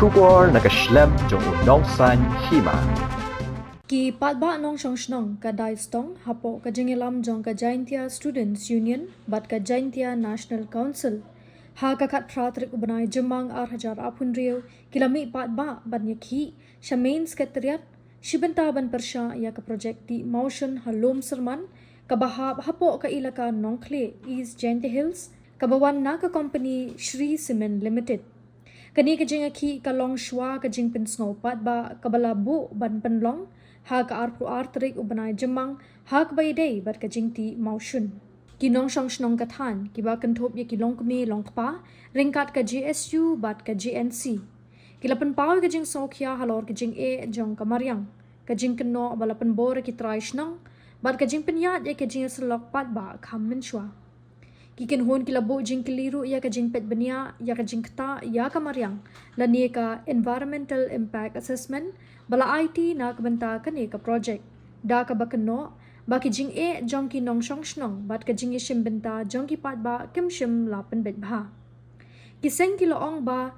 Shubor nakaslem jong unongsan Hima. Ki Paidbah nong shong shnong ka daistong hapo ka jingilam jong ka Jaintia Students Union bat ka Jaintia National Council. Ha ka kat pratrik ubanay jemang arhajar apun rio kilami Paidbah ban yakhi Shamain Secretariat shibenta ban persya ya ka project di motion halom serman kabahab hapo ka ilaka nongkle East Jaintia Hills kabawan na ka company Shri Cement Limited. Kani ka jing akhi ka long shwa ka jing pinsngo Paidbah kabalabu ban penlong ha ka arpu artrik ubanay jemang ha ka bayday bat ka jing ti motion. Kinong shong shnong kathan kiba kantop ya kilong kami long kpa ringkat ka GSU bat ka GNC. Kilapan pao ka jing sokya halor ka jing e jong ka Mariang ka jing keno balapan bore ki try shnong bat ka jing penyat ya ka jing selok Paidbah kham menshwa. Kikin hon kilabo jing keliru ya ka jing pet benia ya ka jing kta ya ka Mariang lani ka environmental impact assessment bala IT na kabanta kani ka project da ka bakano baki jing e jong ki nong shong shnong bat ka jing shim benta jong ki Paidbah kim shim lapan bet bha kiseng kilo ong ba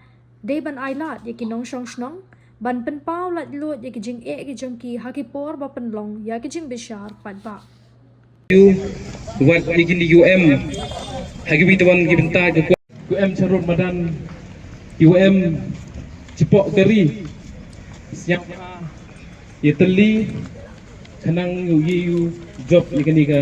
de ban ailat ya ki nong shong shnong ban pen pau lat lot ya ki jing e ki jong ki hakipor ba penlong ya ki jing bishar Paidbah buat bikin di UM hagi bitawan gibenta ke UM Charun Madan UM Cipok Geri siap ya teli kanang yu job ikan ika